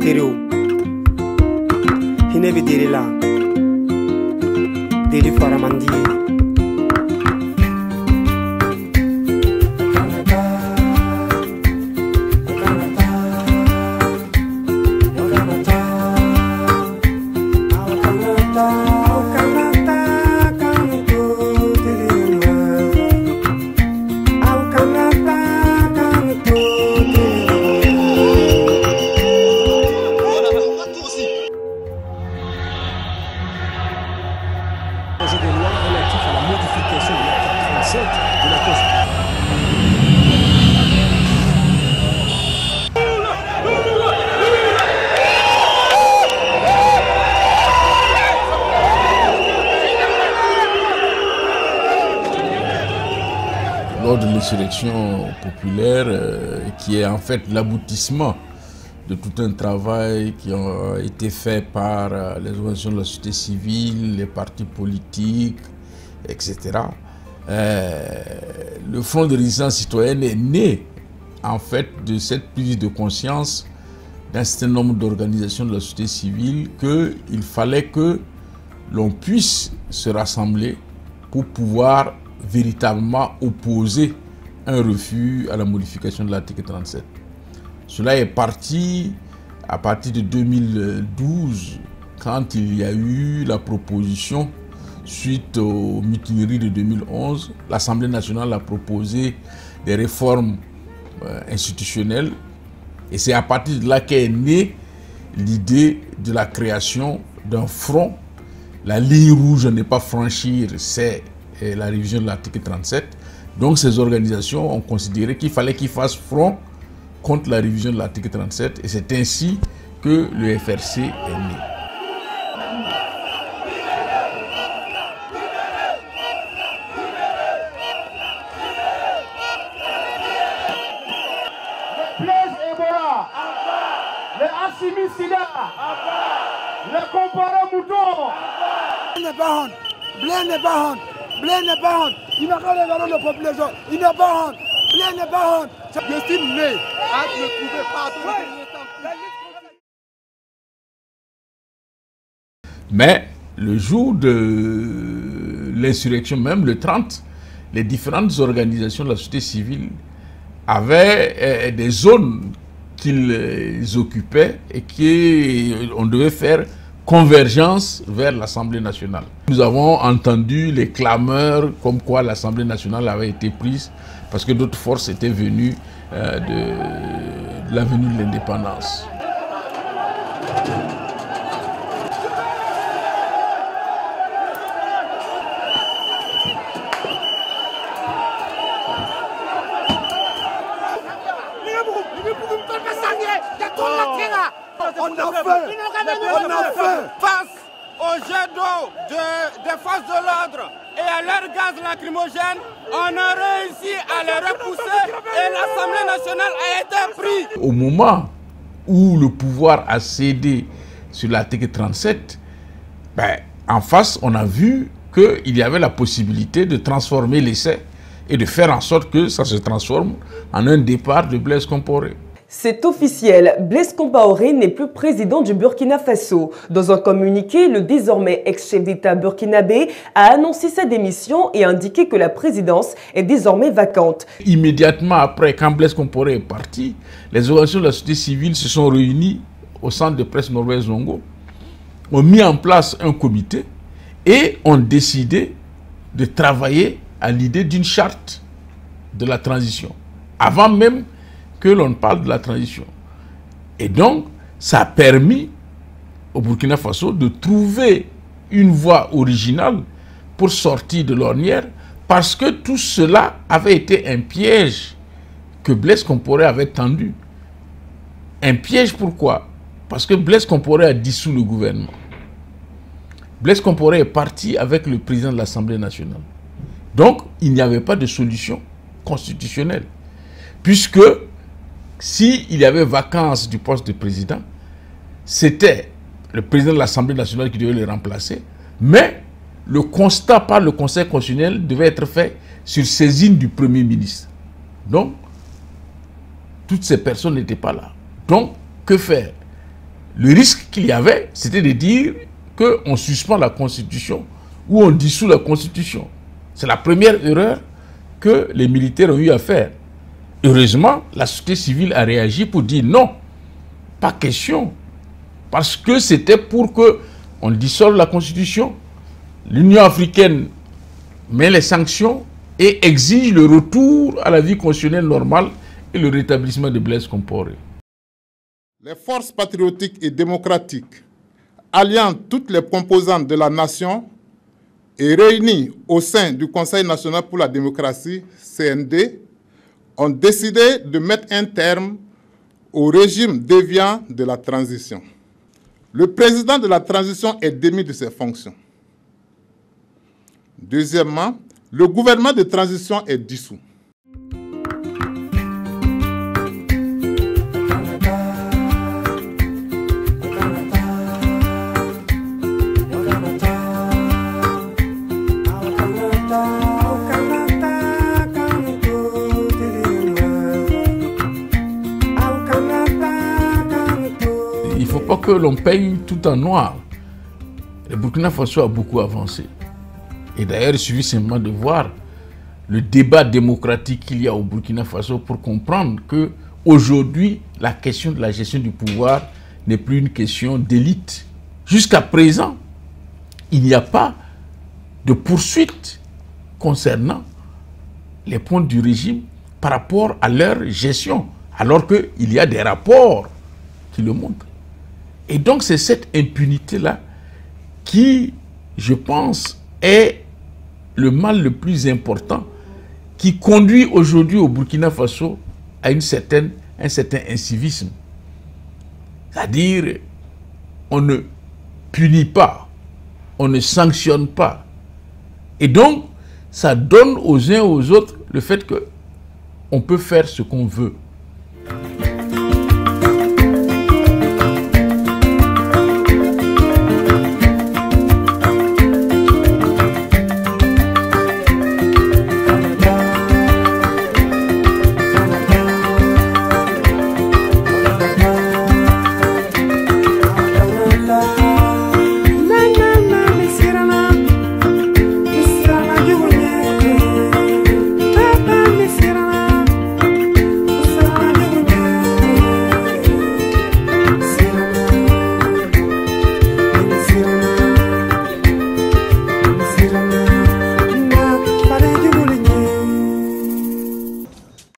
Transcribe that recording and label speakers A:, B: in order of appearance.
A: Tereo Hinebe Derela Deli Faramandi
B: Lors de l'insurrection populaire, qui est en fait l'aboutissement de tout un travail qui a été fait par les organisations de la société civile, les partis politiques, etc. Le Front de résistance citoyenne est né en fait de cette prise de conscience d'un certain nombre d'organisations de la société civile qu'il fallait que l'on puisse se rassembler pour pouvoir véritablement opposer un refus à la modification de l'article 37. Cela est parti à partir de 2012, quand il y a eu la proposition, suite aux mutineries de 2011, l'Assemblée nationale a proposé des réformes institutionnelles, et c'est à partir de là qu'est née l'idée de la création d'un front. La ligne rouge à ne pas franchir, c'est la révision de l'article 37. Donc ces organisations ont considéré qu'il fallait qu'ils fassent front contre la révision de l'article 37, et c'est ainsi que le FRC est né.
C: Blaise Ebola, le Assimi Sida, le Compaoré Mouton.
D: Blaise n'est pas honte, Blaise n'est pas honte, Blaise n'est pas honte. Il n'a pas les de population, il n'est pas honte, Blaise n'est pas honte. Je suis né à me trouver partout.
B: Mais le jour de l'insurrection, même le 30, les différentes organisations de la société civile avaient des zones qu'ils occupaient et qu'on devait faire convergence vers l'Assemblée nationale. Nous avons entendu les clameurs comme quoi l'Assemblée nationale avait été prise parce que d'autres forces étaient venues de l'avenue de l'indépendance.
C: On a fait face au jet d'eau des forces de l'ordre et à leur gaz lacrymogène. On a réussi à les repousser et l'Assemblée nationale a été prise.
B: Au moment où le pouvoir a cédé sur l'article 37, en face, on a vu qu'il y avait la possibilité de transformer l'essai et de faire en sorte que ça se transforme en un départ de Blaise Compaoré.
E: C'est officiel, Blaise Compaoré n'est plus président du Burkina Faso. Dans un communiqué, le désormais ex-chef d'État burkinabé a annoncé sa démission et indiqué que la présidence est désormais vacante.
B: Immédiatement après, quand Blaise Compaoré est parti, les organisations de la société civile se sont réunies au centre de presse Norvège Zongo, ont mis en place un comité et ont décidé de travailler à l'idée d'une charte de la transition, avant même que l'on parle de la transition. Et donc, ça a permis au Burkina Faso de trouver une voie originale pour sortir de l'ornière, parce que tout cela avait été un piège que Blaise Compaoré avait tendu. Un piège pourquoi? Parce que Blaise Compaoré a dissous le gouvernement. Blaise Compaoré est parti avec le président de l'Assemblée nationale. Donc, il n'y avait pas de solution constitutionnelle, puisque s'il y avait vacance du poste de président, c'était le président de l'Assemblée nationale qui devait le remplacer, mais le constat par le Conseil constitutionnel devait être fait sur saisine du Premier ministre. Donc, toutes ces personnes n'étaient pas là. Donc, que faire? Le risque qu'il y avait, c'était de dire qu'on suspend la Constitution ou on dissout la Constitution. C'est la première erreur que les militaires ont eu à faire. Heureusement, la société civile a réagi pour dire non, pas question. Parce que c'était pour qu'on dissolve la Constitution. L'Union africaine met les sanctions et exige le retour à la vie constitutionnelle normale et le rétablissement de Blaise Compaoré.
A: Les forces patriotiques et démocratiques, alliant toutes les composantes de la nation et réunies au sein du Conseil national pour la démocratie, CND, ont décidé de mettre un terme au régime déviant de la transition. Le président de la transition est démis de ses fonctions. Deuxièmement, le gouvernement de transition est dissous.
B: Il ne faut pas que l'on peigne tout en noir. Le Burkina Faso a beaucoup avancé. Et d'ailleurs, il suffit simplement de voir le débat démocratique qu'il y a au Burkina Faso pour comprendre qu'aujourd'hui, la question de la gestion du pouvoir n'est plus une question d'élite. Jusqu'à présent, il n'y a pas de poursuite concernant les points du régime par rapport à leur gestion, alors qu'il y a des rapports qui le montrent. Et donc, c'est cette impunité-là qui, je pense, est le mal le plus important qui conduit aujourd'hui au Burkina Faso à un certain incivisme. C'est-à-dire, on ne punit pas, on ne sanctionne pas. Et donc, ça donne aux uns aux autres le fait qu'on peut faire ce qu'on veut.